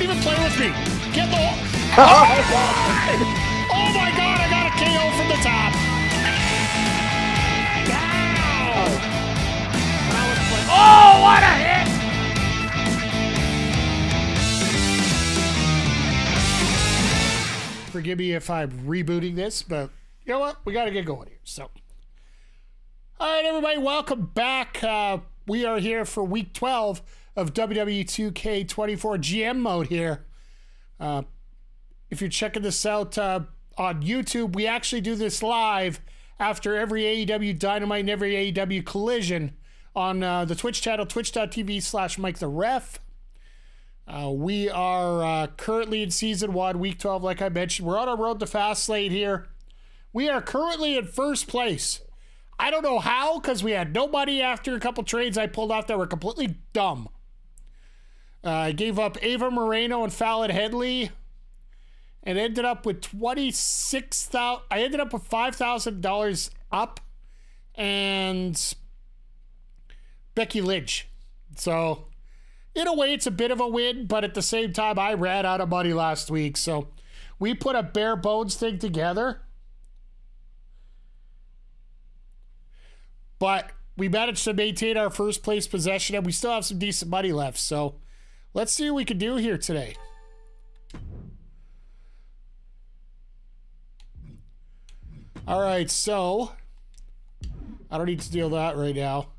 Don't even play with me. Get the... Oh my God, I got a KO from the top. Oh, what a hit! Forgive me if I'm rebooting this, but you know what? We got to get going here. So, all right, everybody, welcome back. We are here for week 12 of WWE 2k24 GM mode here. If you're checking this out on YouTube, we actually do this live after every AEW Dynamite and every AEW Collision on the Twitch channel, twitch.tv/MikeTheRef. We are currently in Season 1, Week 12, like I mentioned. We're on our road to Fastlane here. We are currently in first place. I don't know how, because we had no money after a couple trades I pulled off that were completely dumb. I gave up Ava Moreno and Fallon Henley and ended up with $26,000. I ended up with $5,000 up and Becky Lynch. So, in a way, it's a bit of a win, but at the same time, I ran out of money last week. So, we put a bare bones thing together. But we managed to maintain our first place possession, and we still have some decent money left. So, let's see what we can do here today. All right, so I don't need to deal with that right now.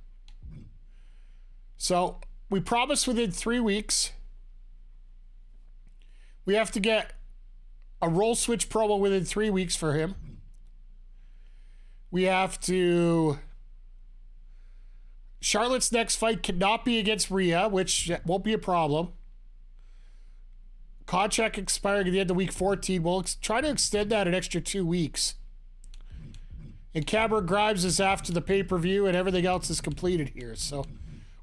So we promised within 3 weeks we have to get a roll switch promo within 3 weeks for him. We have to... Charlotte's next fight cannot be against Rhea, which won't be a problem. Contract expiring at the end of week 14. We'll try to extend that an extra 2 weeks. And Cameron Grimes is after the pay-per-view, and everything else is completed here. So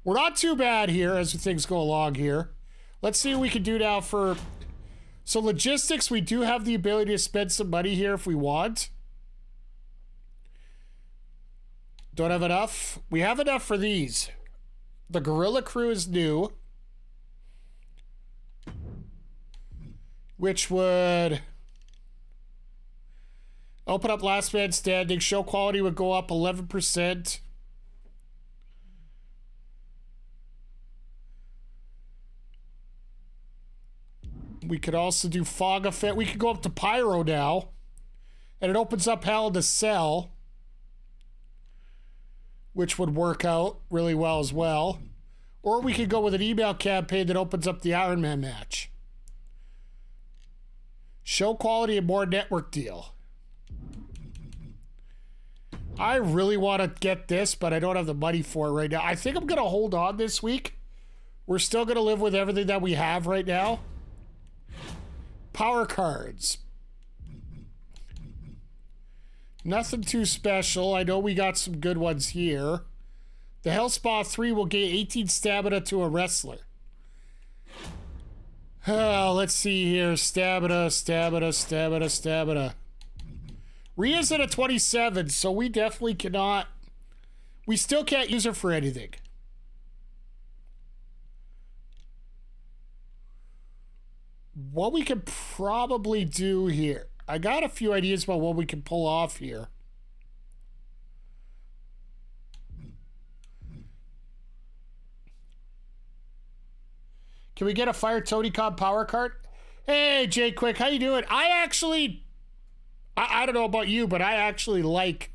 we're not too bad here as things go along here. Let's see what we can do now for... So logistics, we do have the ability to spend some money here if we want. Don't have enough. We have enough for these. The Gorilla Crew is new, which would open up last man standing. Show quality would go up 11%. We could also do Fog Effect. We could go up to Pyro now, and it opens up Hell in a Cell, which would work out really well as well. Or we could go with an email campaign that opens up the Iron Man match. Show quality and more network deal. I really want to get this, but I don't have the money for it right now. I think I'm going to hold on this week. We're still going to live with everything that we have right now. Power cards. Nothing too special. I know we got some good ones here. The Hell Spa 3 will gain 18 stamina to a wrestler. Let's see here. Stamina. Rhea's at a 27, so we definitely cannot... We still can't use her for anything. What we could probably do here... I got a few ideas about what we can pull off here. Can we get a Fire Tony Khan power card? Hey, Jay Quick, how you doing? I don't know about you, but I actually like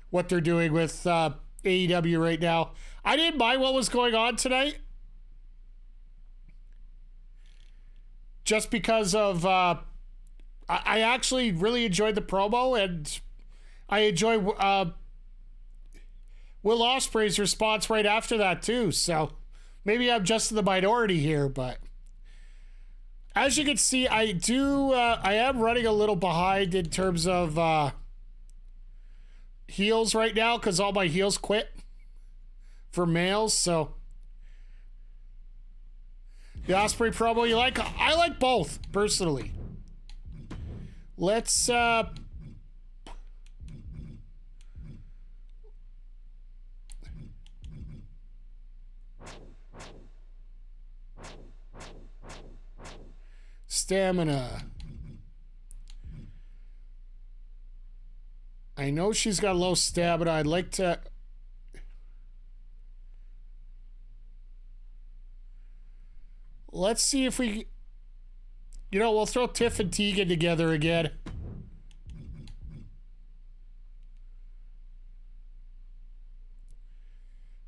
what they're doing with AEW right now. I didn't mind what was going on tonight. Just because of... I actually really enjoyed the promo, and I enjoy Will Ospreay's response right after that too. So maybe I'm just in the minority here, but as you can see, I am running a little behind in terms of heels right now because all my heels quit for males. So the Ospreay promo you like? I like both personally. Let's stamina. I know she's got low stamina. I'd like to... Let's see if we... You know, we'll throw Tiff and Tegan together again.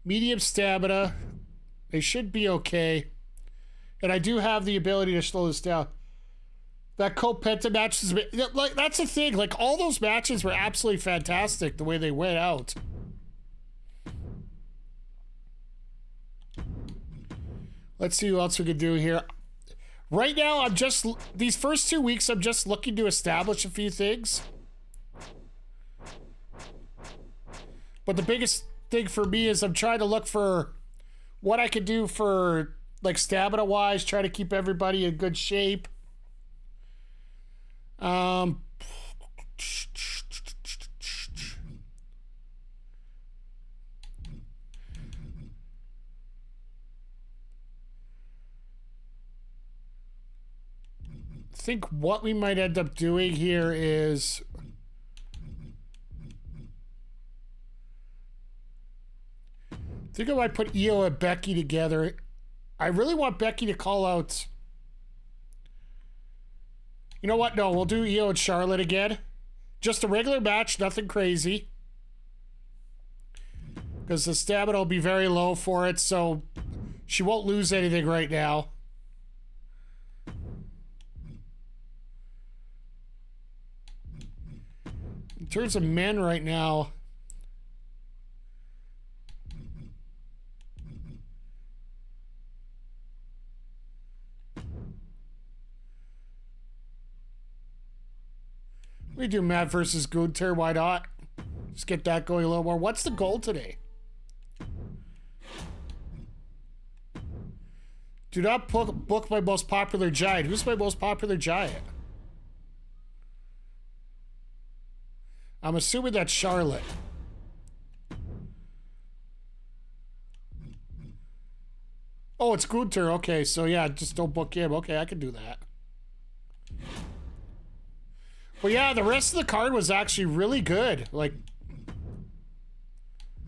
Medium stamina. They should be okay. And I do have the ability to slow this down. That co-penta match is... Like, that's the thing. Like, all those matches were absolutely fantastic the way they went out. Let's see what else we can do here. Right now, I'm just... These first 2 weeks, I'm just looking to establish a few things. But the biggest thing for me is I'm trying to look for what I can do for, like, stamina-wise, try to keep everybody in good shape. I think what we might end up doing here is I think I might put Io and Becky together. I really want Becky to call out. You know what? No, we'll do Io and Charlotte again. Just a regular match, nothing crazy. Because the stamina will be very low for it, so she won't lose anything right now. In terms of men right now, we do Matt versus Gunther, why not? Just get that going a little more. What's the goal today? Do not book my most popular giant. Who's my most popular giant? I'm assuming that's Charlotte. Oh, it's Gunther. Okay, so yeah, just don't book him. Okay, I can do that. But yeah, the rest of the card was actually really good. Like, I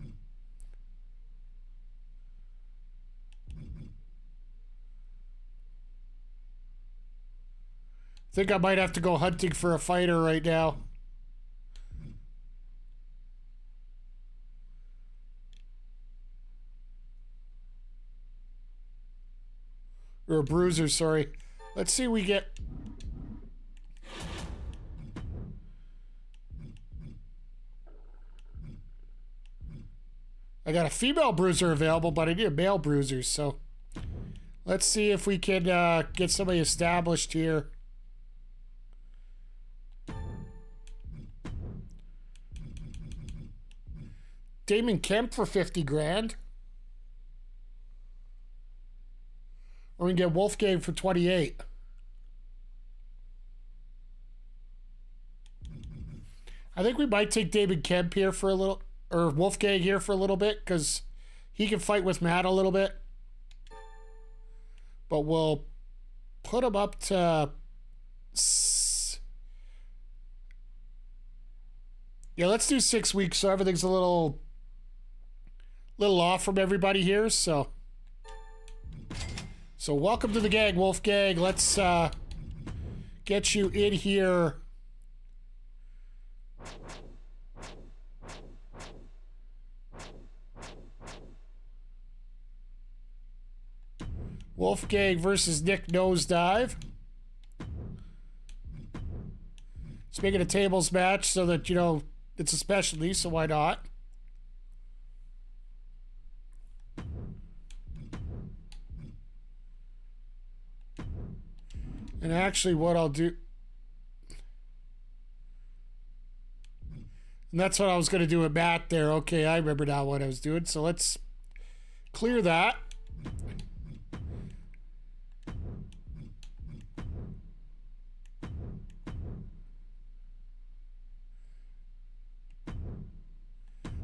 think I might have to go hunting for a fighter right now. Or a bruiser, sorry. Let's see we get... I got a female bruiser available, but I need a male bruiser, so... Let's see if we can get somebody established here. Damon Kemp for 50 grand. Or we can get Wolfgang for 28. I think we might take David Kemp here for a little, or Wolfgang here for a little bit, because he can fight with Matt a little bit. But we'll put him up to... Yeah, let's do 6 weeks so everything's a little off from everybody here, so... So welcome to the gang, Wolfgang. Let's get you in here. Wolfgang versus Nick Nosedive. Let's make it a tables match so that, you know, it's a specialty, so why not? And actually what I'll do... And that's what I was going to do with Matt there. Okay, I remember now what I was doing. So let's clear that.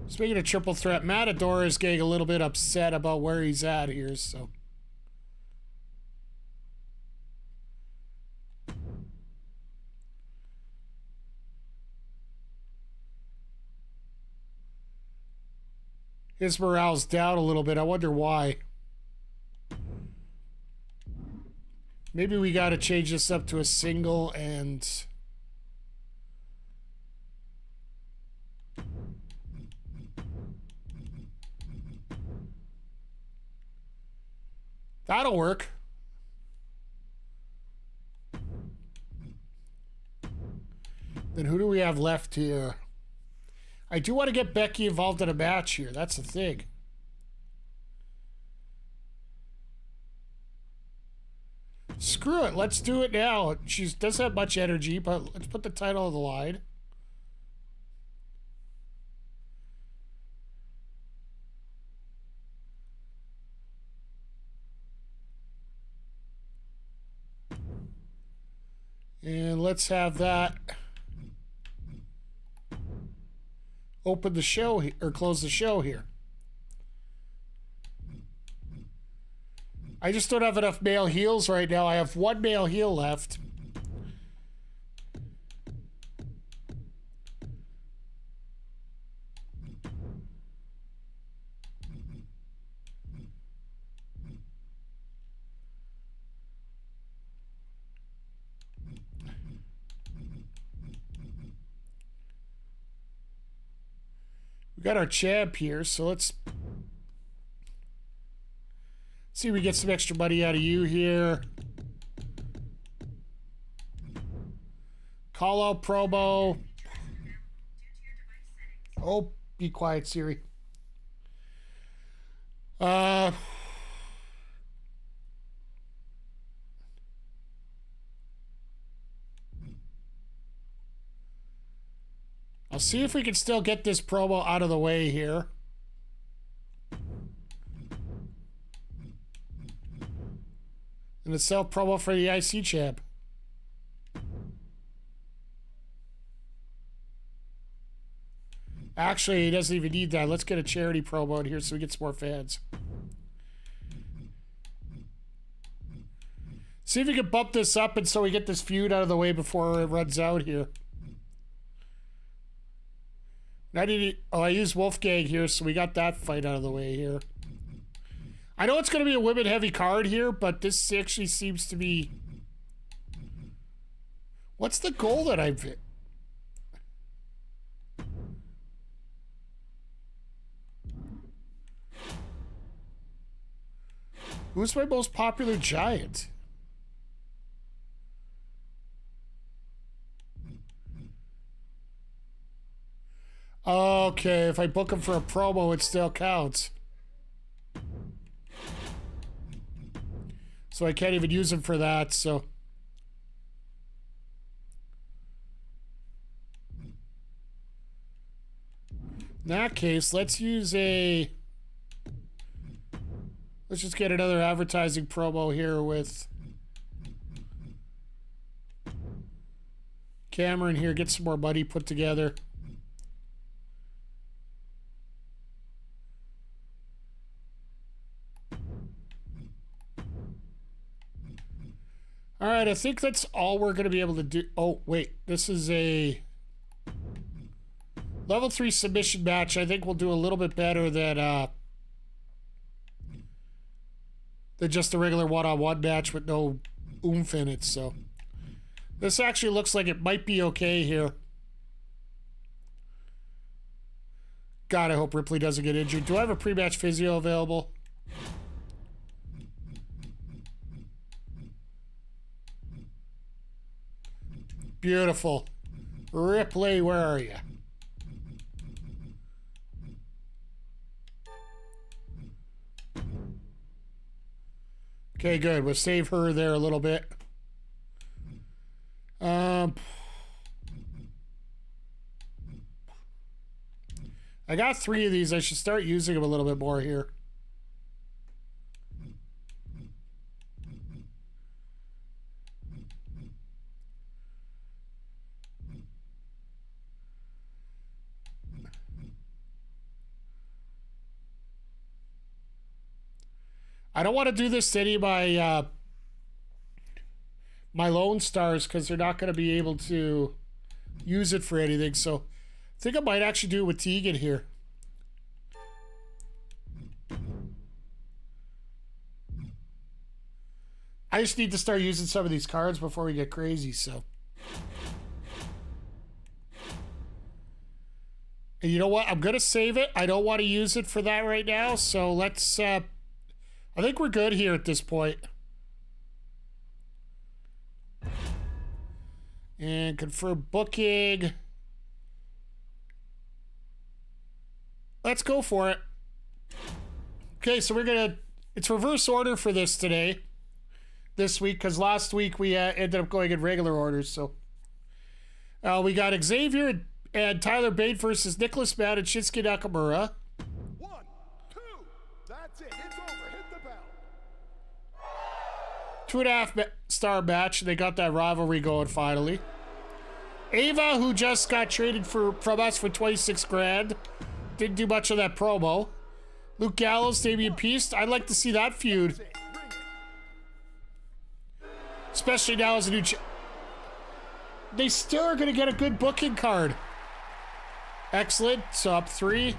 Speaking of triple threat, Matador is getting a little bit upset about where he's at here, so... His morale's down a little bit. I wonder why. Maybe we got to change this up to a single and... That'll work. Then who do we have left here? I do want to get Becky involved in a match here. That's the thing. Screw it. Let's do it now. She doesn't have much energy, but let's put the title on the line. And let's have that open the show or close the show here. I just don't have enough male heels right now. I have one male heel left. We got our champ here, so let's see if we get some extra money out of you here. Call out promo. Oh, be quiet, Siri. I'll see if we can still get this promo out of the way here. And a self promo for the IC champ. Actually, he doesn't even need that. Let's get a charity promo in here so we get some more fans. See if we can bump this up and so we get this feud out of the way before it runs out here. I used Wolfgang here, so we got that fight out of the way here. I know it's going to be a women heavy card here, but this actually seems to be... What's the goal that I've hit? Who's my most popular giant? Okay, if I book him for a promo, it still counts. So I can't even use him for that, so... In that case, let's use a... Let's just get another advertising promo here with... Cameron here, get some more money put together. All right, I think that's all we're going to be able to do. Oh, wait. This is a level 3 submission match. I think we'll do a little bit better than just a regular one-on-one match with no oomph in it. So this actually looks like it might be okay here. God, I hope Ripley doesn't get injured. Do I have a pre-match physio available? Beautiful. Ripley, where are you? Okay, good. We'll save her there a little bit. I got 3 of these. I should start using them a little bit more here. I don't want to do this to any of my my Lone Stars because they're not going to be able to use it for anything. So I think I might actually do it with Tegan here. I just need to start using some of these cards before we get crazy, so. And you know what? I'm going to save it. I don't want to use it for that right now, so let's, I think we're good here at this point. And confirm booking. Let's go for it. Okay, so we're going to, it's reverse order for this today. This week, because last week we ended up going in regular orders, so. We got Xavier and Tyler Bate versus Nicholas Mann and Shinsuke Nakamura. 1, 2, that's it, it's over, hit the bell. 2.5-star match, and they got that rivalry going finally. Ava, who just got traded from us for 26 grand, didn't do much of that promo. Luke Gallows, Damian Priest, I'd like to see that feud. Especially now as a new they still are going to get a good booking card. Excellent. So up 3.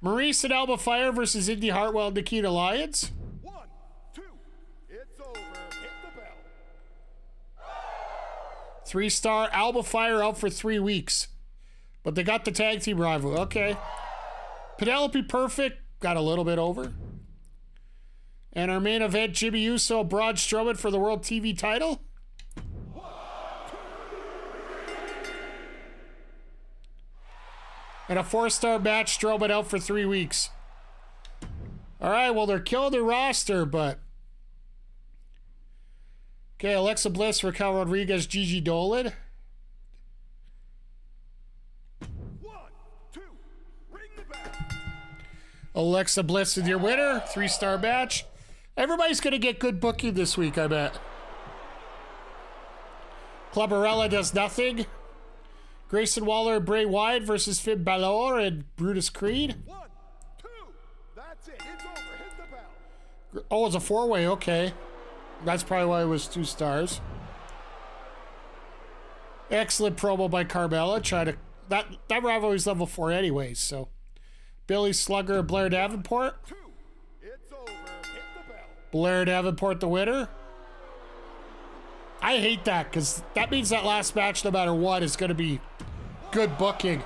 Maurice and Alba Fire versus Indy Hartwell and Nikita Lyons. 1, 2, it's over. Hit the bell. 3-star Alba Fire out for 3 weeks. But they got the tag team rival. Okay. Penelope Perfect got a little bit over. And our main event, Jimmy Uso, Braun Strowman for the World TV title. And a 4-star match, Strowman out for 3 weeks. All right, well, they're killing their roster, but... Okay, Alexa Bliss, Raquel Rodriguez, Gigi Dolan. 1, 2, ring the bell. Alexa Bliss is your winner. 3-star match. Everybody's going to get good booking this week, I bet. Clubberella does nothing. Grayson Waller and Bray Wyatt versus Finn Balor and Brutus Creed. 1, 2, that's it, it's over, hit the bell. Oh, it's a 4-way, okay. That's probably why it was 2 stars. Excellent promo by Carmella. That rivalry's level 4 anyways, so. Billy Slugger and Blair Davenport. 2, it's over, hit the bell. Blair Davenport the winner. I hate that, because that means that last match, no matter what, is going to be good booking.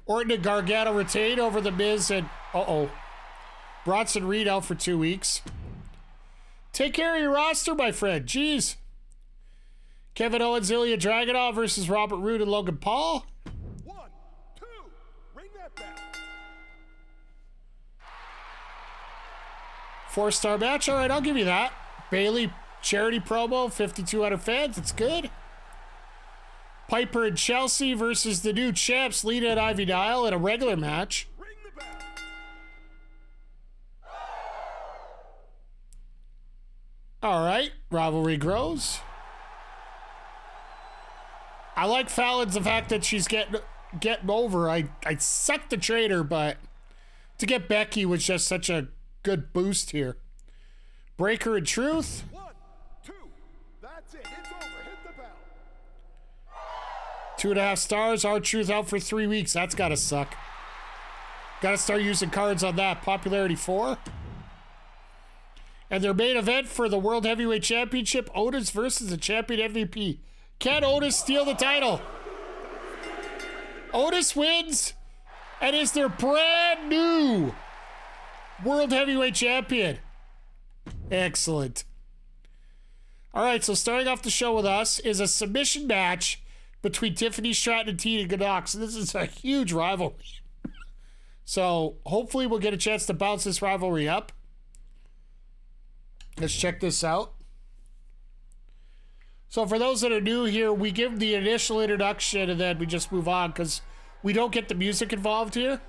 Orton and Gargano retain over The Miz and... Bronson Reed out for 2 weeks. Take care of your roster, my friend. Jeez. Kevin Owens, Ilya Dragunov versus Robert Roode and Logan Paul. 1, 2, ring that bell. 4-star match. All right, I'll give you that. Bailey charity promo, 5,200 fans. It's good. Piper and Chelsea versus the new champs, Lita and Ivy Nile, in a regular match. Ring the bell. All right, rivalry grows. I like Fallon's the fact that she's getting over. I suck the trader, but to get Becky was just such a good boost here. Breaker and Truth. 1, 2, that's it, it's over, hit the bell. 2.5 stars. R-Truth out for 3 weeks. That's gotta suck. Gotta start using cards on that. Popularity 4. And their main event for the World Heavyweight Championship, Otis versus the champion MVP. Can Otis steal the title? Otis wins and is their brand new World Heavyweight Champion. Excellent. All right, so starting off the show with us is a submission match between Tiffany Stratton and Tina Knox. This is a huge rivalry. So hopefully we'll get a chance to bounce this rivalry up. Let's check this out. So for those that are new here, we give the initial introduction and then we just move on because we don't get the music involved here.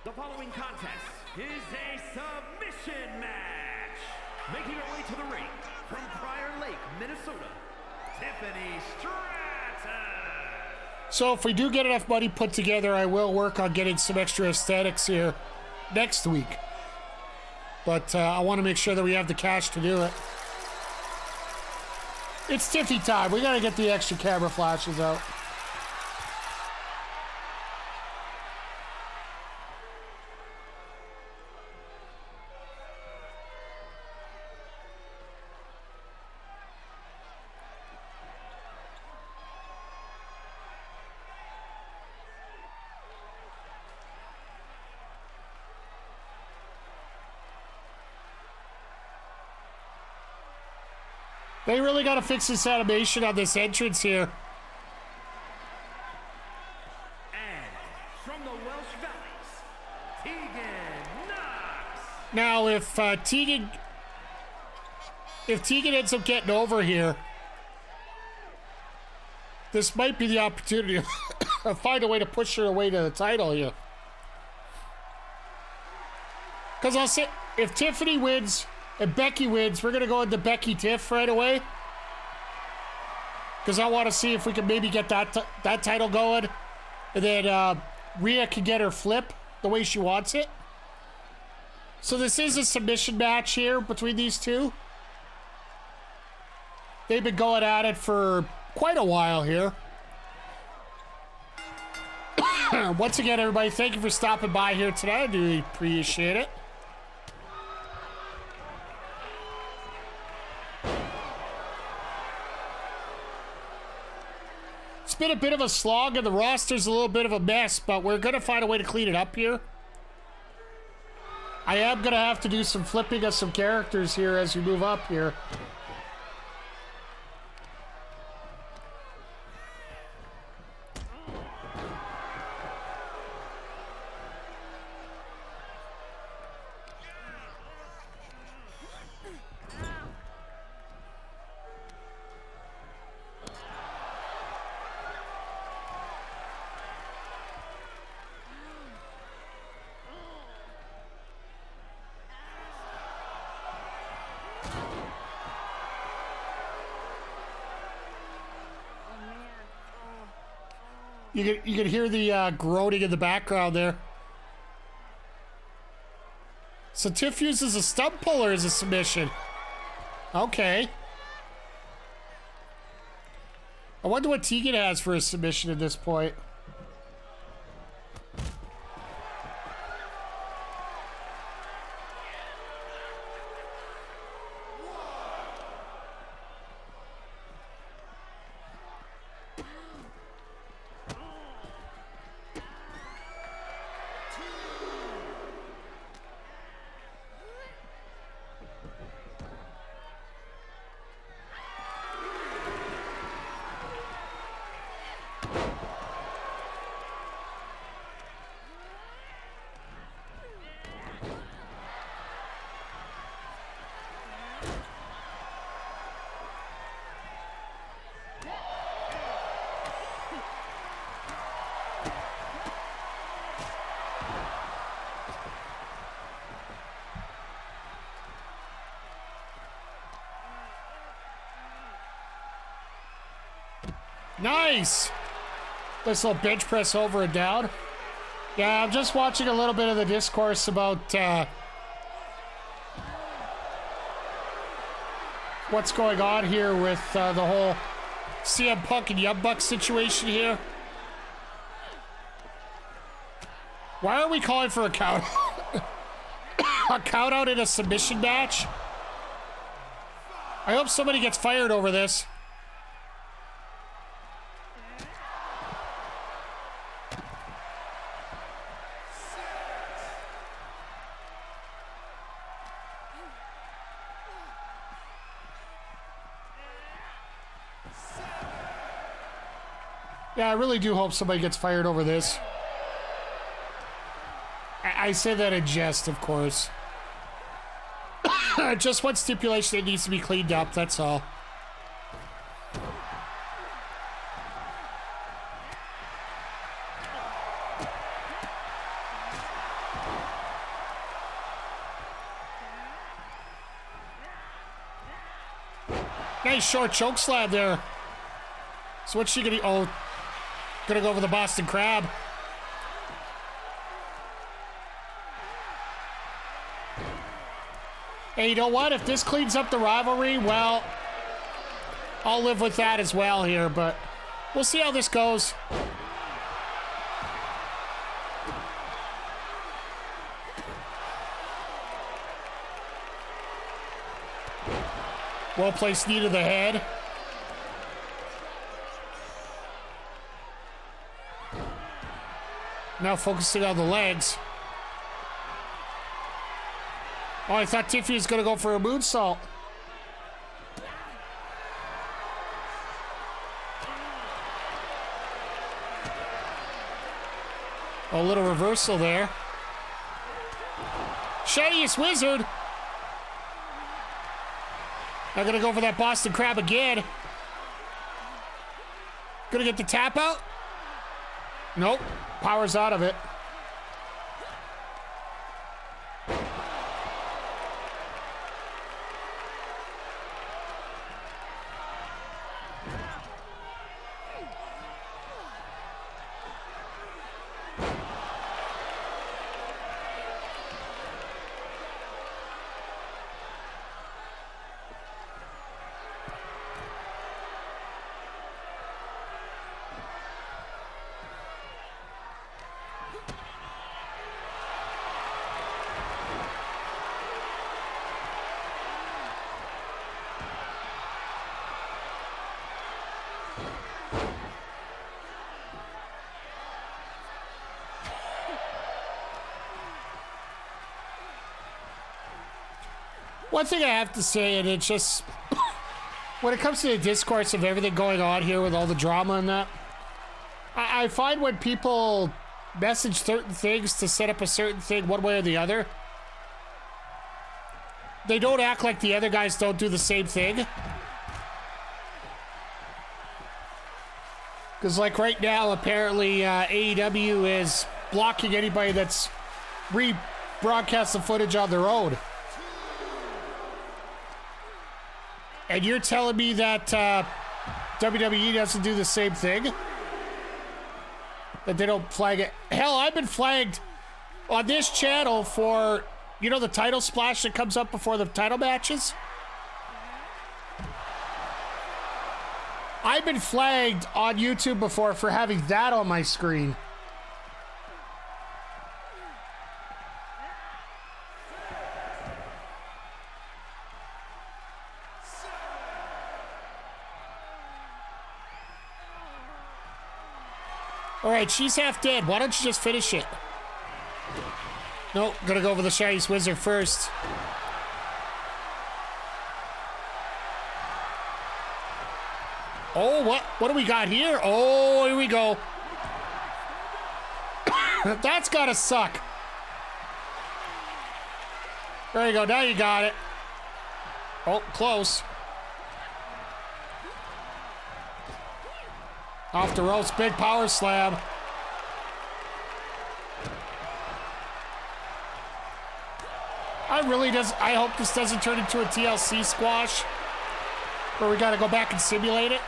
The following contest is a submission match. Making her So if we do get enough money put together, I will work on getting some extra aesthetics here next week. But I want to make sure that we have the cash to do it. It's Tiffy time. We got to get the extra camera flashes out. They really got to fix this animation on this entrance here. And from the Welsh Valleys, Tegan Knox. Now, if Tegan ends up getting over here, this might be the opportunity to find a way to push her away to the title here. Because I'll say, if Tiffany wins and Becky wins, we're going to go into Becky Tiff right away. Because I want to see if we can maybe get that title going. And then Rhea can get her flip the way she wants it. So this is a submission match here between these two. They've been going at it for quite a while here. Once again, everybody, thank you for stopping by here tonight. I do appreciate it. It's been a bit of a slog, and the roster's a little bit of a mess, but we're going to find a way to clean it up here. I am going to have to do some flipping of some characters here as we move up here. You can hear the groaning in the background there. So Tiff uses a stump puller as a submission. Okay. I wonder what Tegan has for a submission at this point. Nice! This little bench press over and down. Yeah, I'm just watching a little bit of the discourse about what's going on here with the whole CM Punk and Young Bucks situation here. Why are we calling for a count? A count out in a submission match? I hope somebody gets fired over this. Yeah, I really do hope somebody gets fired over this. I say that in jest, of course. Just one stipulation that needs to be cleaned up, that's all. Nice short choke slam there. So what's she gonna... Oh, gonna go for the Boston Crab. Hey, you know what? If this cleans up the rivalry, well, I'll live with that as well here, but we'll see how this goes. Well-placed knee to the head. Now focusing on the legs. Oh, I thought Tiffany was going to go for a moonsault. A little reversal there. Shiniest Wizard. I'm going to go for that Boston Crab again. Going to get the tap out. Nope. Power's out of it. One thing I have to say, and it's just, when it comes to the discourse of everything going on here with all the drama and that, I find when people message certain things to set up a certain thing one way or the other, they don't act like the other guys don't do the same thing. Because like right now, apparently AEW is blocking anybody that's rebroadcasting footage on their own. And you're telling me that WWE doesn't do the same thing? That they don't flag it? Hell, I've been flagged on this channel for, you know, the title splash that comes up before the title matches? I've been flagged on YouTube before for having that on my screen. All right, she's half dead. Why don't you just finish it? Nope, gonna go over the Shiniest Wizard first. Oh, what do we got here? Oh, here we go. That's gotta suck. There you go, now you got it. Oh, close. Off the ropes, big power slam. I hope this doesn't turn into a TLC squash where we gotta go back and simulate it.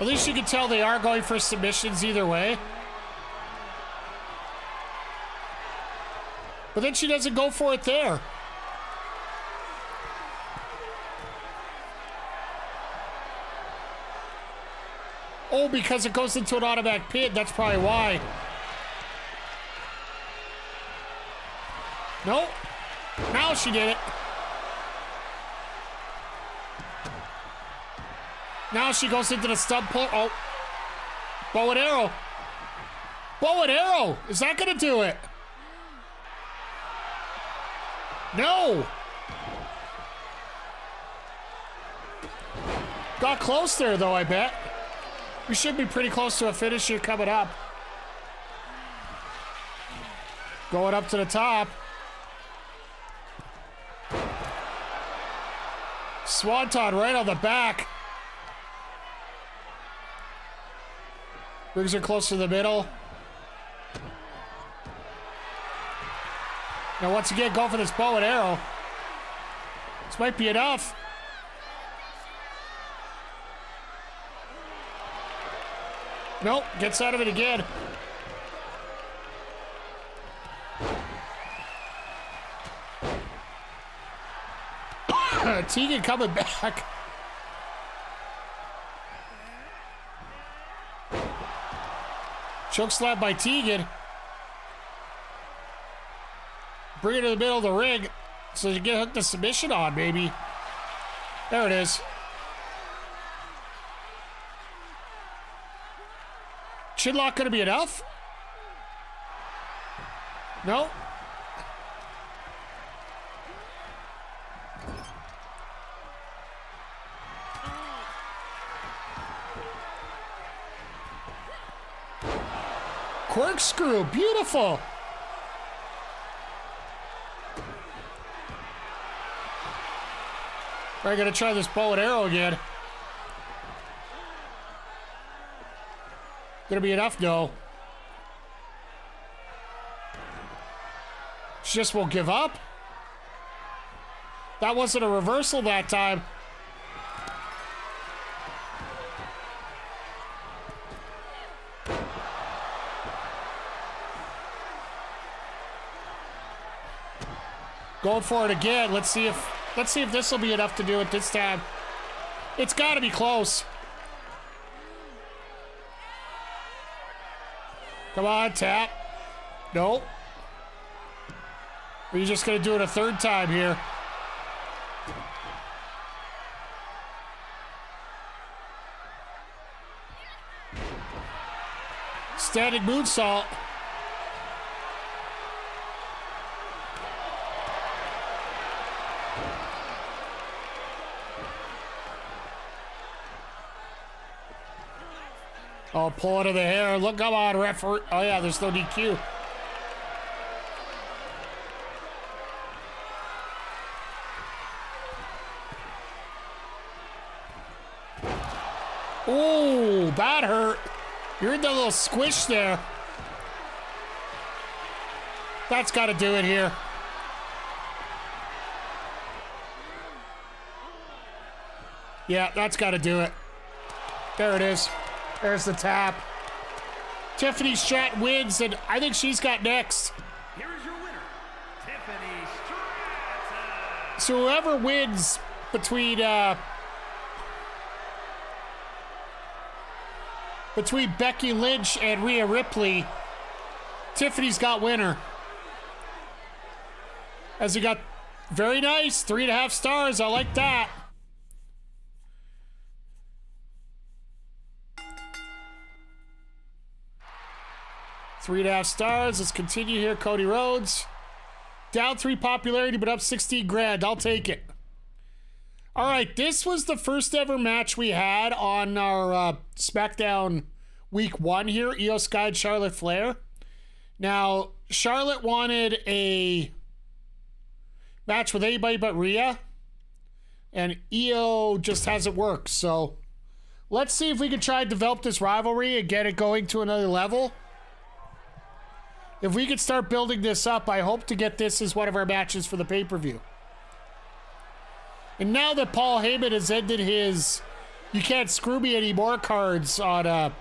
At least you can tell they are going for submissions either way. But then she doesn't go for it there. Oh, because it goes into an automatic pin. That's probably why. Nope. Now she did it. Now she goes into the stub pull. Oh. Bow and arrow. Bow and arrow. Is that going to do it? No. Got close there, though, I bet. We should be pretty close to a finish here coming up. Going up to the top. Swanton right on the back. Brings her close to the middle. Now once again, go for this bow and arrow. This might be enough. Nope, gets out of it again. Tegan coming back. Choke slam by Tegan. Bring it to the middle of the ring so you get hooked the submission on, maybe. There it is. Chinlock gonna be enough? No. Corkscrew, beautiful. I'm gonna try this bow and arrow again. Gonna be enough? No. She just won't give up. That wasn't a reversal that time. Going for it again. Let's see if this will be enough to do it this time. It's got to be close. Come on, tap. Nope. Are you just going to do it a third time here? Standing moonsault. Oh, pull out of the hair. Look, come on, referee. Oh, yeah, there's no DQ. Oh, that hurt. You're in the little squish there. That's got to do it here. Yeah, that's got to do it. There it is. There's the tap. Tiffany Stratton wins, and I think she's got next. Here is your winner, Tiffany Stratton. So whoever wins between Becky Lynch and Rhea Ripley, Tiffany's got winner. As we got very nice, 3.5 stars. I like that. Three and a half stars. Let's continue here. Cody Rhodes. Down 3 popularity, but up 16 grand. I'll take it. All right. This was the first ever match we had on our SmackDown Week 1 here. Io Sky and Charlotte Flair. Now, Charlotte wanted a match with anybody but Rhea. And Io just hasn't worked. So, let's see if we can try and develop this rivalry and get it going to another level. If we could start building this up, I hope to get this as one of our matches for the pay-per-view. And now that Paul Heyman has ended his "you can't screw me anymore" cards on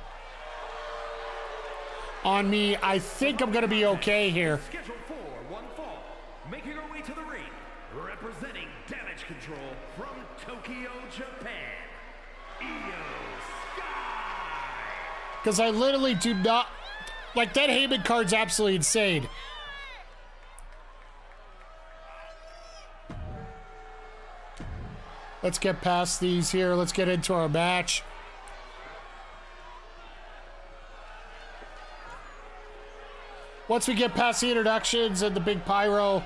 me, I think I'm going to be okay here. Scheduled for one fall, making her way to the ring, representing Damage Control from Tokyo, Japan, Io Sky. Because I literally do not... Like, that Heyman card's absolutely insane. Let's get past these here. Let's get into our match. Once we get past the introductions and the big pyro...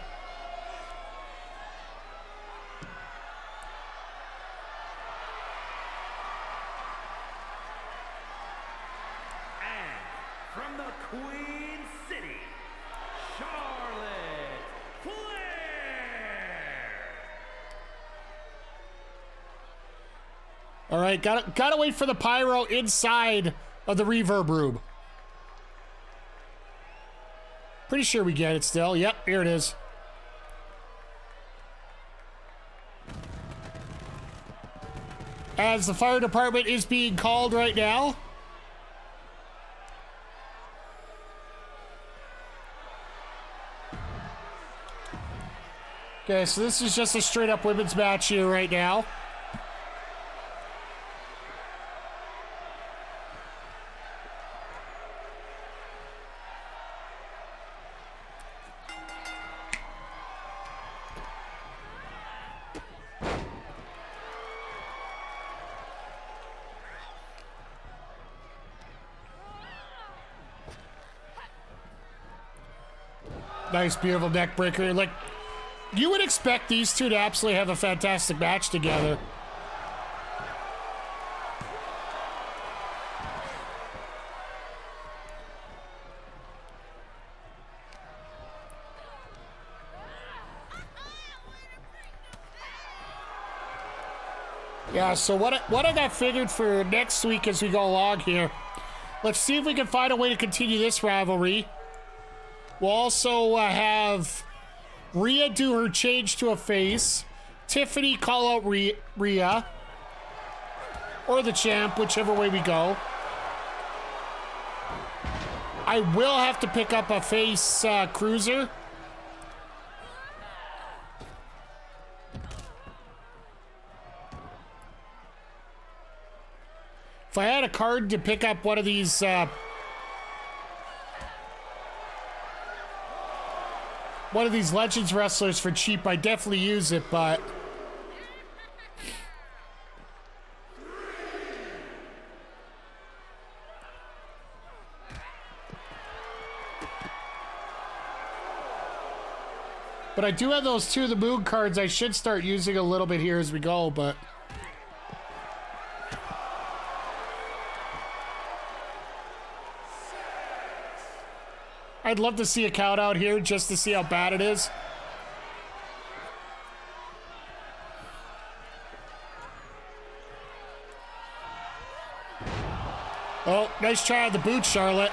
From the Queen City, Charlotte Flair. All right, gotta wait for the pyro inside of the reverb room. Pretty sure we get it still. Yep, here it is. As the fire department is being called right now. Okay, so this is just a straight up women's match here right now. Nice, beautiful neck breaker. Like, you would expect these two to absolutely have a fantastic match together. Yeah, so what I got figured for next week as we go along here, let's see if we can find a way to continue this rivalry. We'll also have Rhea do her change to a face, Tiffany call out Rhea, or the champ, whichever way we go. I will have to pick up a face cruiser. If I had a card to pick up one of these Legends wrestlers for cheap, I definitely use it, but I do have those two of the moon cards I should start using a little bit here as we go, but I'd love to see a count out here just to see how bad it is. Oh, nice try on the boot, Charlotte.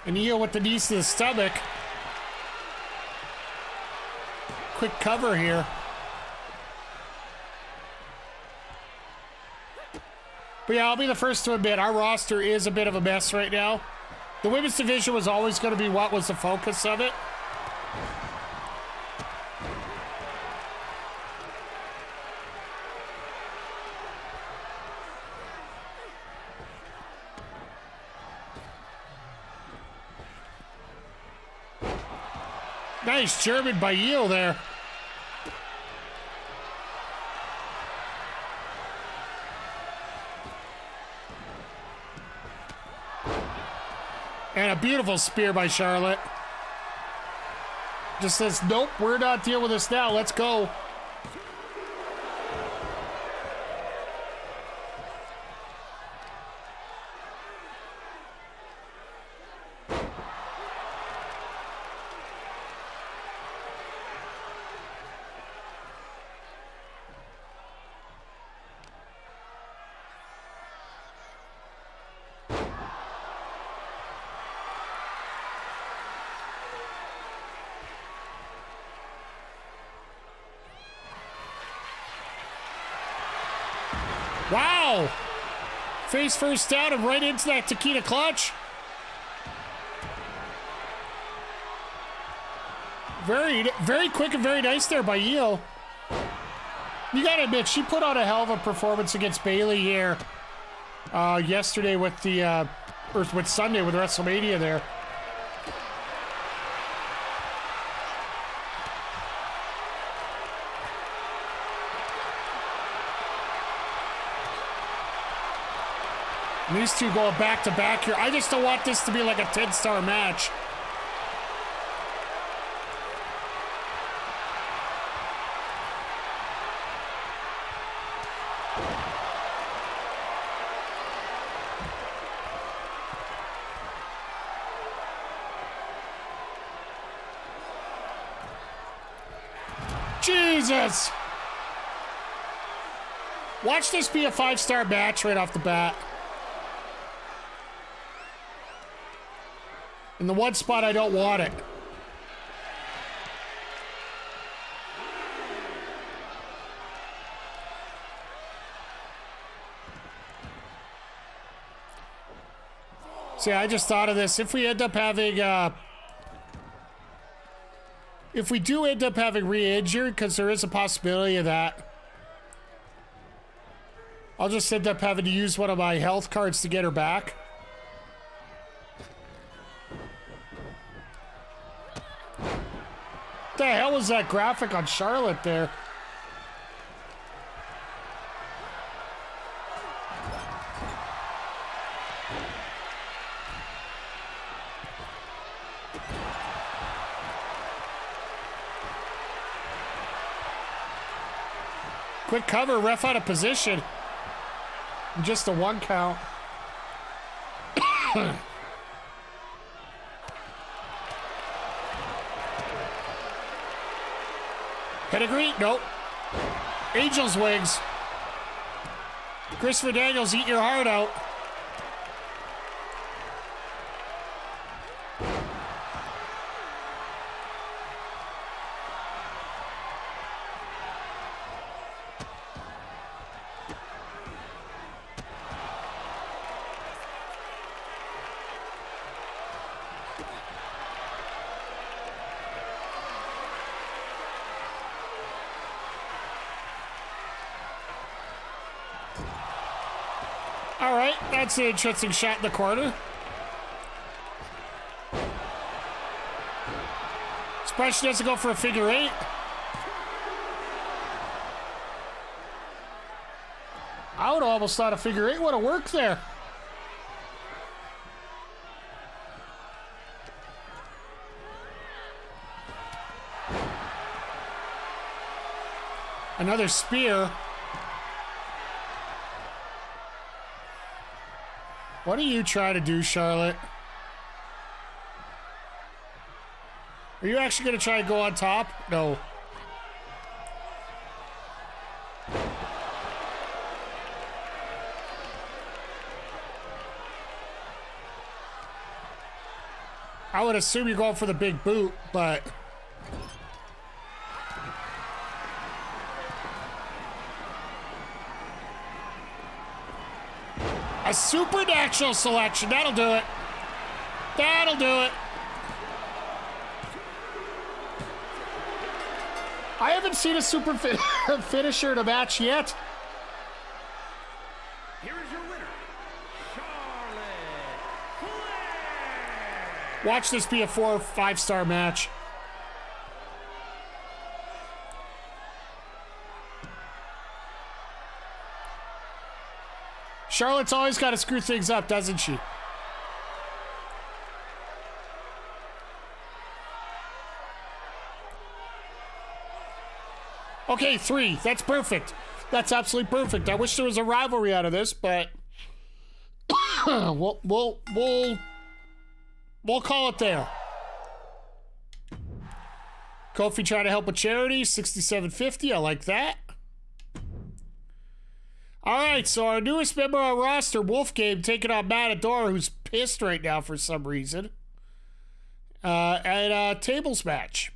And Io with the knees to the stomach. Quick cover here. But yeah, I'll be the first to admit, our roster is a bit of a mess right now. The women's division was always going to be what was the focus of it. Nice German by Io there. And a beautiful spear by Charlotte. Just says, nope, we're not dealing with this now. Let's go. Wow! Face first down and right into that Takeda clutch. Very quick and very nice there by Io. You gotta admit, she put on a hell of a performance against Bayley here yesterday with the, or with Sunday with WrestleMania there. And these two going back to back here. I just don't want this to be like a 10-star match. Jesus! Watch this be a 5-star match right off the bat. In the one spot I don't want it. See, I just thought of this. If we end up having, if we do end up having re-injured, because there is a possibility of that, I'll just end up having to use one of my health cards to get her back. What the hell was that graphic on Charlotte there? Quick cover, ref out of position. Just a 1 count. Pedigree? Nope. Angel's wings. Christopher Daniels, eat your heart out. All right, that's an interesting shot in the corner. Surprised she doesn't go for a figure 8. I would have almost thought a figure 8 would have worked there. Another spear. What are you trying to do, Charlotte? Are you actually going to try and go on top? No. I would assume you're going for the big boot, but... a supernatural selection. That'll do it. That'll do it. I haven't seen a super finisher in a match yet. Here is your winner, Charlotte Flair. Watch this be a 4 or 5-star match. Charlotte's always got to screw things up, doesn't she? Okay, 3. That's perfect. That's absolutely perfect. I wish there was a rivalry out of this, but we'll call it there. Kofi trying to help a charity, $67.50. I like that. All right, so our newest member on our roster, Wolfgame, taking on Matador, who's pissed right now for some reason. And a tables match.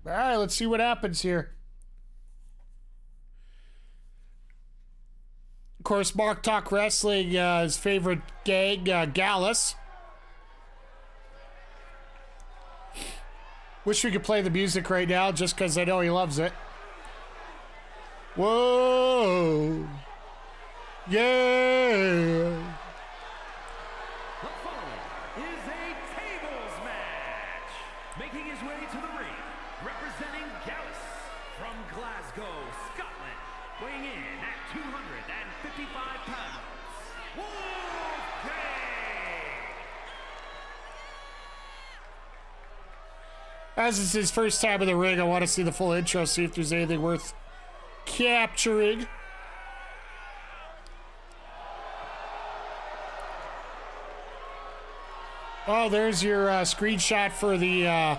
All right, let's see what happens here. Of course, Mark Talk Wrestling, his favorite gang, Gallus. Wish we could play the music right now, just because I know he loves it. Whoa! Yeah! The following is a tables match. Making his way to the ring, representing Gallus from Glasgow, Scotland, weighing in at 255 pounds, Wolfgang! As it's his first time in the ring, I want to see the full intro, see if there's anything worth capturing. Oh, there's your screenshot for the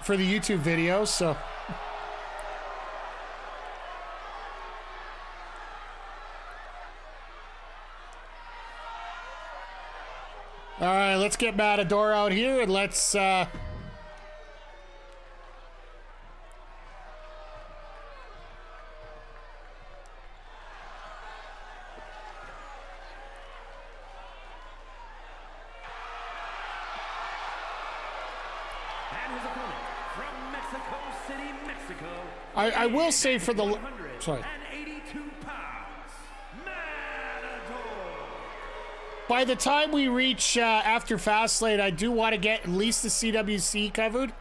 for the YouTube video, so. All right, let's get Matador out here and let's I will say for the sorry. By the time we reach after Fastlane, I do want to get at least the CWC covered,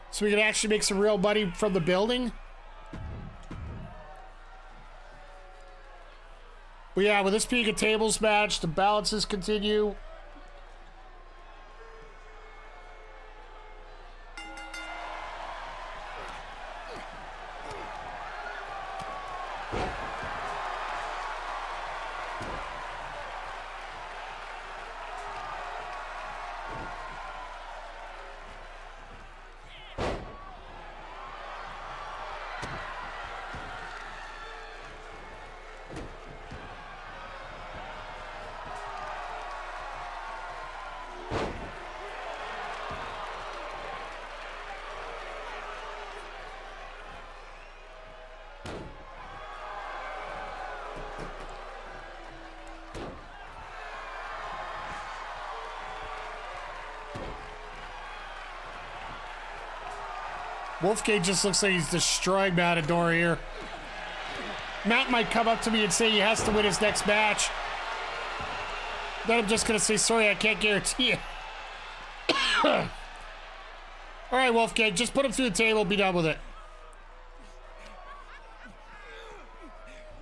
so we can actually make some real money from the building. But yeah, with this being a tables match, the balances continue. Wolfgang just looks like he's destroying Matador here. Matt might come up to me and say he has to win his next match. Then I'm just going to say, sorry, I can't guarantee it. All right, Wolfgang, just put him through the table, be done with it.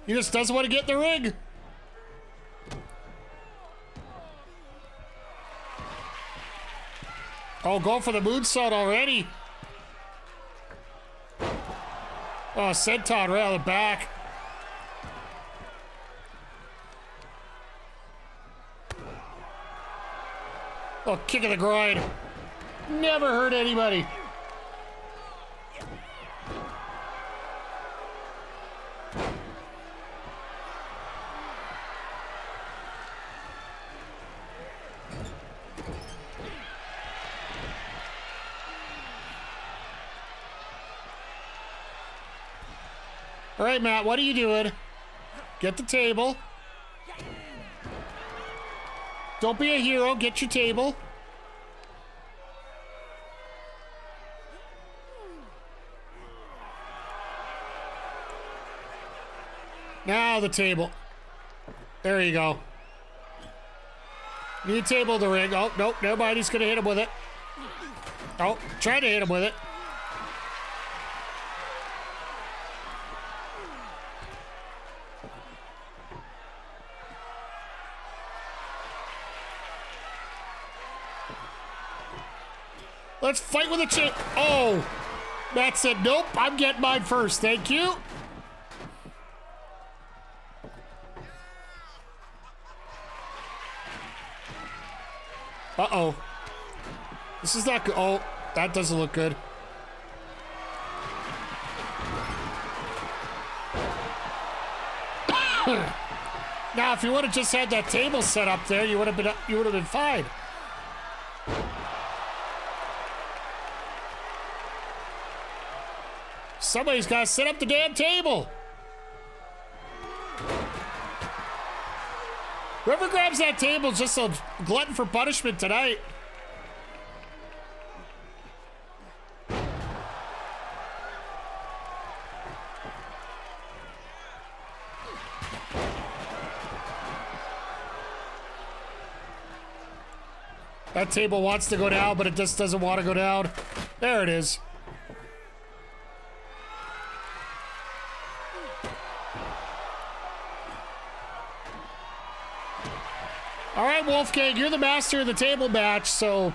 He just doesn't want to get in the ring. Oh, going for the moonsault already. Oh, senton right out of the back. Oh, kick of the groin. Never hurt anybody. All right, Matt, what are you doing? Get the table. Don't be a hero, get your table. Now the table. There you go. Need a table in the ring. Oh, nope, nobody's gonna hit him with it. Oh, try to hit him with it. Let's fight with a chain. Oh, Matt said, nope, I'm getting mine first. Thank you. Uh-oh. This is not good. Oh, that doesn't look good. Now, if you would have just had that table set up there, you would have been fine. Somebody's got to set up the damn table. Whoever grabs that table is just a glutton for punishment tonight. That table wants to go down, but it just doesn't want to go down. There it is. All right, Wolfgang, you're the master of the table match, so...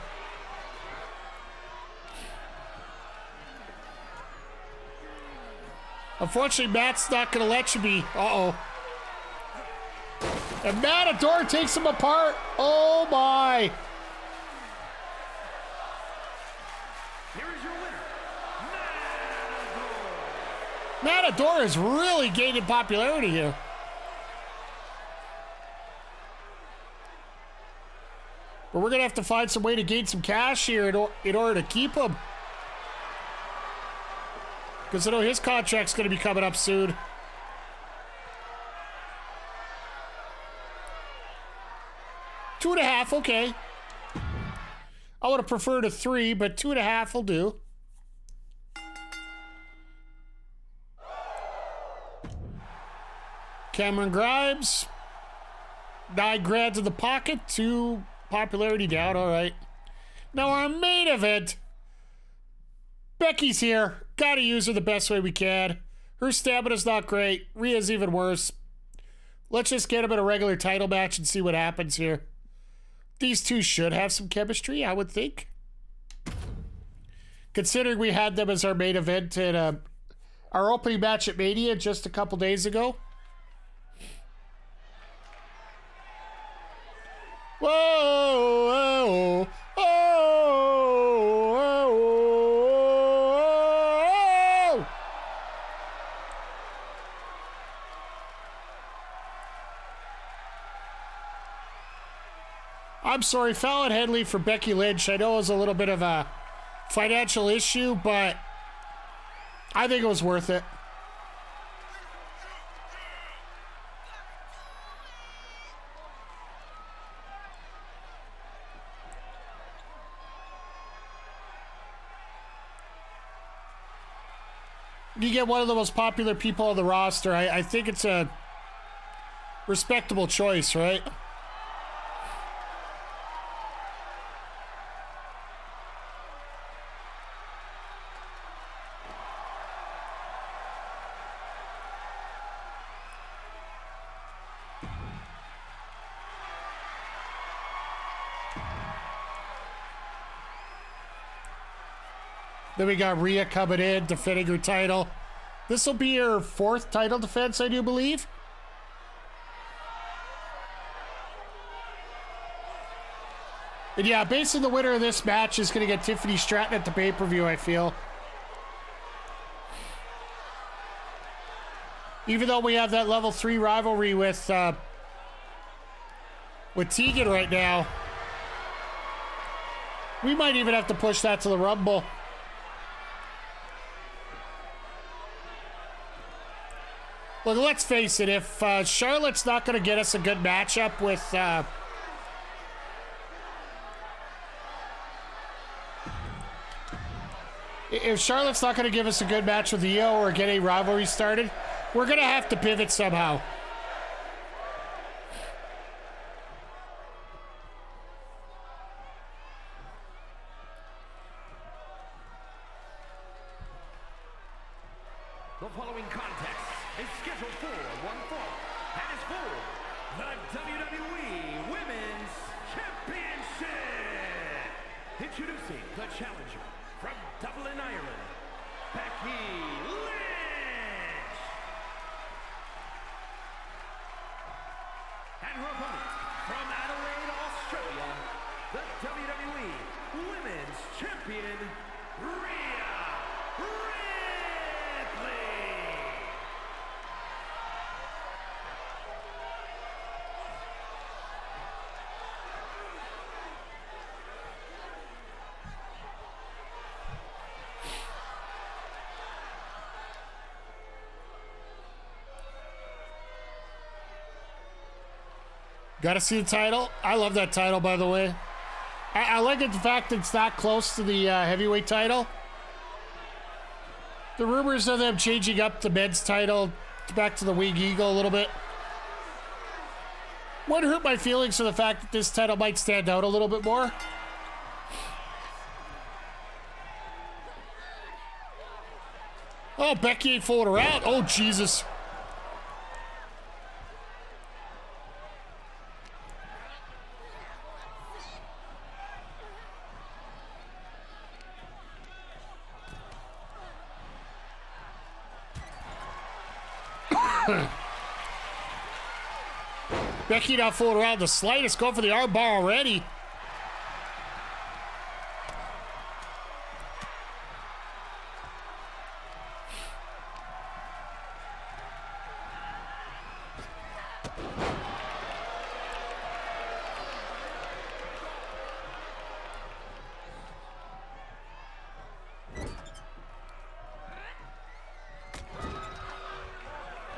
Unfortunately, Matt's not going to let you be. Uh-oh. And Matador takes him apart. Oh, my. Here is Matador is really gaining popularity here. But we're going to have to find some way to gain some cash here in order to keep him. Because I know his contract's going to be coming up soon. $2.5, okay. I would have preferred a 3, but 2.5 will do. Cameron Grimes. 9 grand in the pocket, 2 popularity down, all right. Now our main event. Becky's here. Gotta use her the best way we can. Her stamina's not great. Rhea's even worse. Let's just get them in a regular title match and see what happens here. These two should have some chemistry, I would think. Considering we had them as our main event in our opening match at Mania just a couple days ago. Whoa, whoa, whoa, whoa. I'm sorry, Fallon Henley for Becky Lynch. I know it was a little bit of a financial issue, but I think it was worth it. You get one of the most popular people on the roster. I think it's a respectable choice, right? Then we got Rhea coming in, defending her title. This will be her 4th title defense, I do believe. And yeah, basically the winner of this match is going to get Tiffany Stratton at the pay-per-view, I feel. Even though we have that level 3 rivalry with Tegan right now, we might even have to push that to the Rumble. Look, let's face it, if Charlotte's not going to get us a good matchup with... if Charlotte's not going to give us a good match with Io or get a rivalry started, we're going to have to pivot somehow. The following contest is scheduled for one fall and is for the WWE Women's Championship. Introducing the challenger from Dublin, Ireland, Becky Lynch. And her opponent from Adelaide, Australia, the WWE Women's Champion, Rhea Ripley. Got to see the title. I love that title, by the way. I like it, the fact that it's not close to the heavyweight title. The rumors of them changing up the men's title back to the Winged Eagle a little bit would hurt my feelings for the fact that this title might stand out a little bit more. Oh, Becky ain't fooling around. Oh, Jesus. Becky not fooling around the slightest, going for the armbar already.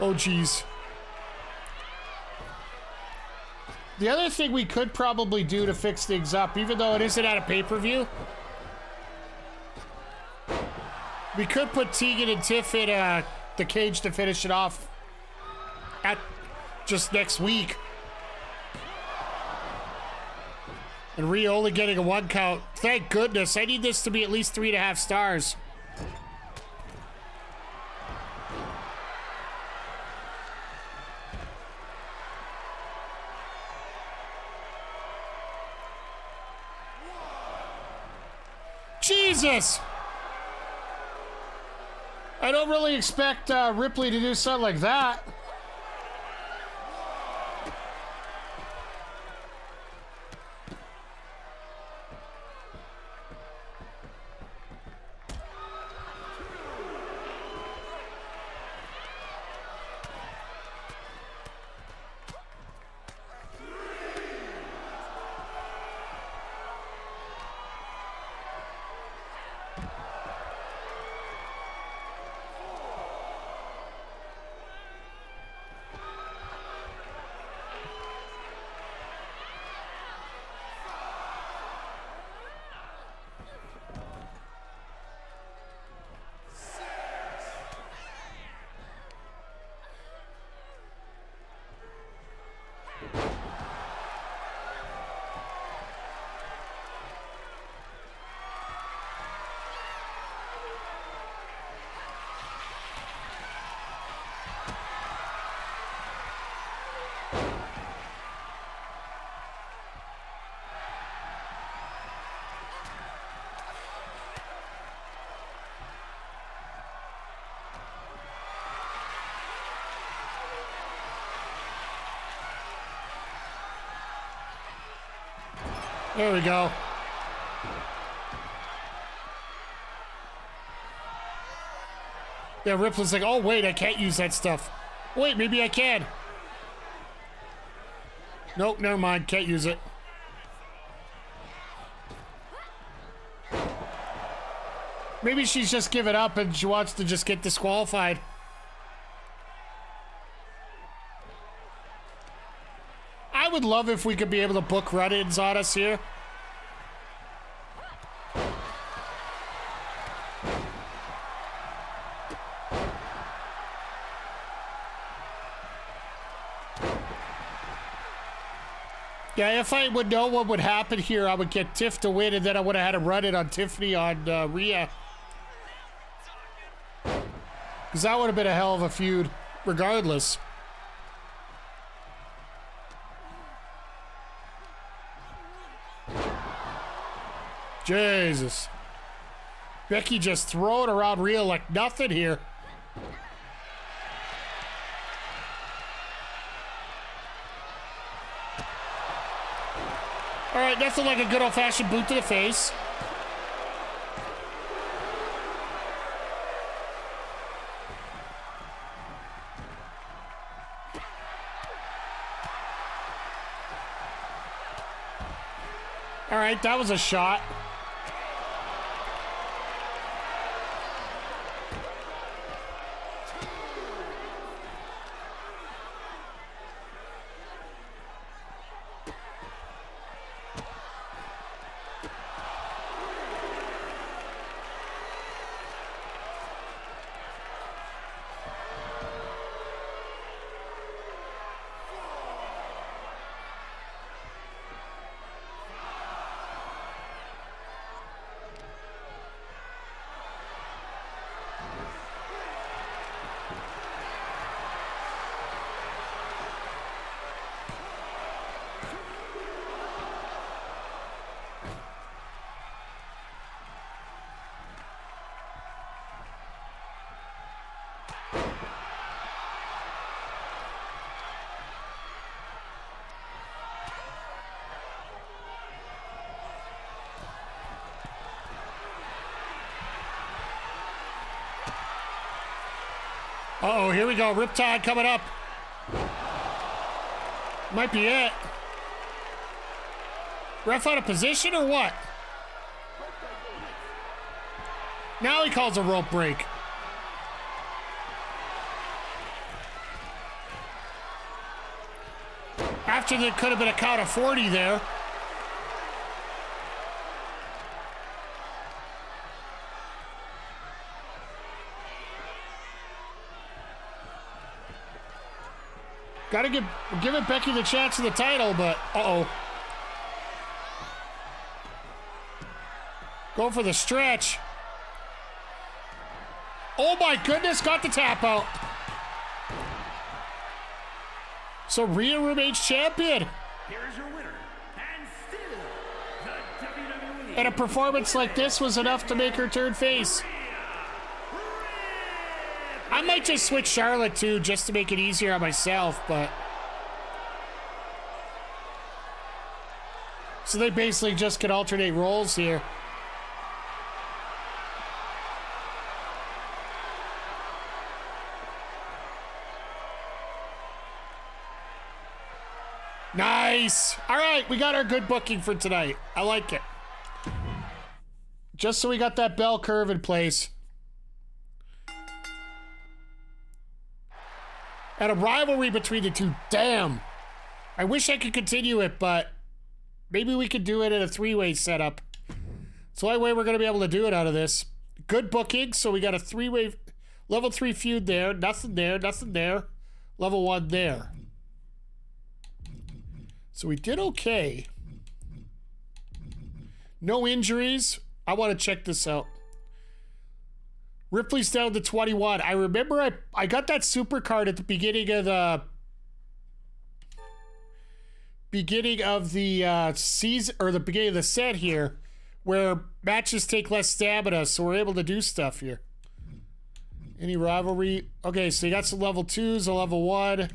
Oh, geez. The other thing we could probably do to fix things up, even though it isn't at a pay-per-view, we could put Tegan and Tiff in the cage to finish it off at just next week. And Rhea only getting a 1 count. Thank goodness. I need this to be at least 3.5 stars. Jesus! I don't really expect Ripley to do something like that. There we go. Yeah, Ripley's like, oh, wait, I can't use that stuff. Wait, maybe I can. Nope, never mind. Can't use it. Maybe she's just given up and she wants to just get disqualified. I would love if we could be able to book run-ins on us here. Yeah, if I would know what would happen here, I would get Tiff to win, and then I would have had a run-in on Tiffany on Rhea. Because that would have been a hell of a feud, regardless. Jesus. Becky just throwing around Rhea like nothing here. All right, nothing like a good old-fashioned boot to the face. All right, that was a shot. Uh-oh, here we go. Riptide coming up. Might be it. Ref out of position or what? Now he calls a rope break. after there could have been a count of 40 there. Gotta give it Becky the chance of the title, but uh-oh. Go for the stretch. Oh my goodness, got the tap out. So Rhea remains champion. Here is your winner, and still the WWE. And a performance like this was enough to make her turn face. I might just switch Charlotte too, just to make it easier on myself, but... So they basically just could alternate roles here. Nice. All right, we got our good booking for tonight. I like it. Just so we got that bell curve in place. And a rivalry between the two. Damn. I wish I could continue it, but maybe we could do it in a three-way setup. It's the only way we're going to be able to do it out of this. Good booking, so we got a three-way, level 3 feud there. Nothing there, nothing there. Level 1 there. So we did okay. No injuries. I want to check this out. Ripley's down to 21. I remember I got that super card at the beginning of the season, or the beginning of the set here, where matches take less stamina, so we're able to do stuff here. Any rivalry? Okay, so you got some level 2s, a level 1.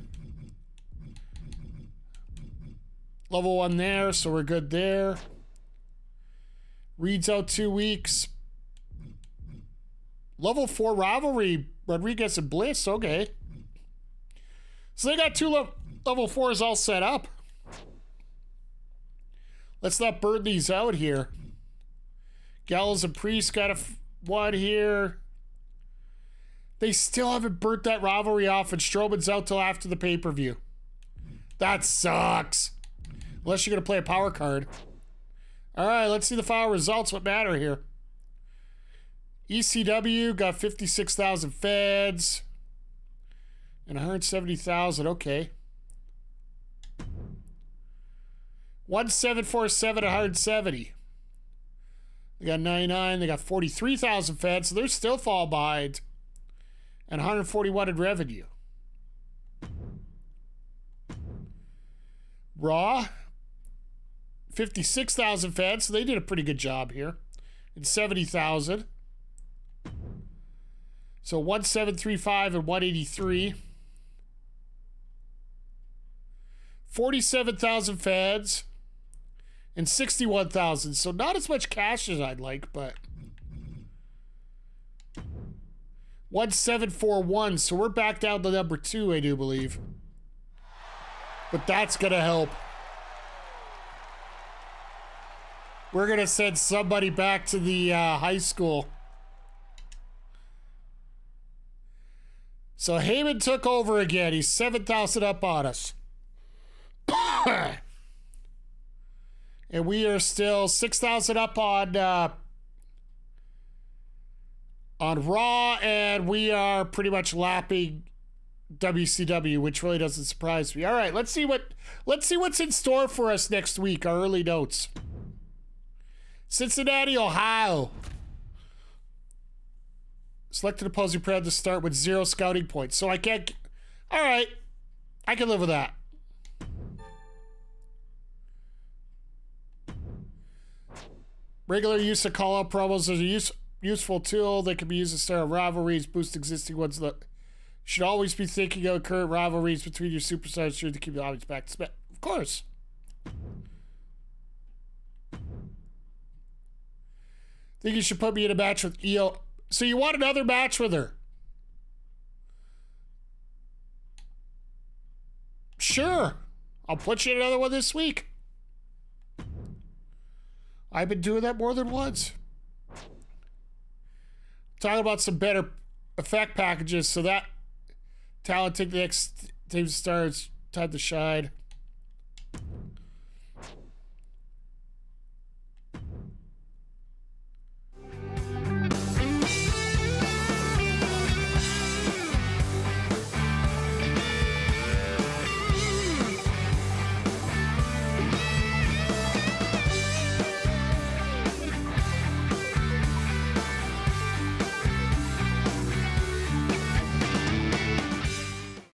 Level 1 there, so we're good there. Reed's out 2 weeks. Level 4 rivalry, Rodriguez and Bliss, okay. So they got 2 level 4s all set up. Let's not burn these out here. Gallows and Priest got one here. They still haven't burnt that rivalry off, and Strowman's out till after the pay-per-view. That sucks. Unless you're going to play a power card. All right, let's see the final results. What matter here? ECW got 56,000 feds. And 170,000. Okay. 1747, 170. They got 99. They got 43,000 feds. So they're still fall behind. And 141 in revenue. Raw. 56,000 feds, so they did a pretty good job here. And 70,000. So 1735 and 183. 47,000 feds. And 61,000. So not as much cash as I'd like, but 1741. So we're back down to number 2, I do believe. But that's gonna help. We're going to send somebody back to the high school. So Heyman took over again. He's 7,000 up on us. And we are still 6,000 up on Raw, and we are pretty much lapping WCW, which really doesn't surprise me. All right, let's see what's in store for us next week. Our early notes. Cincinnati, Ohio. Selected opposing proud to start with 0 scouting points. So I can't... All right. I can live with that. Regular use of call-out promos is a useful tool that can be used to start rivalries, boost existing ones. That should always be thinking of current rivalries between your superstars to keep the audience back to spend. Of course. Think you should put me in a match with Io. So you want another match with her? Sure. I'll put you in another one this week. I've been doing that more than once. Talking about some better effect packages so that talent take the next team stars time to shine.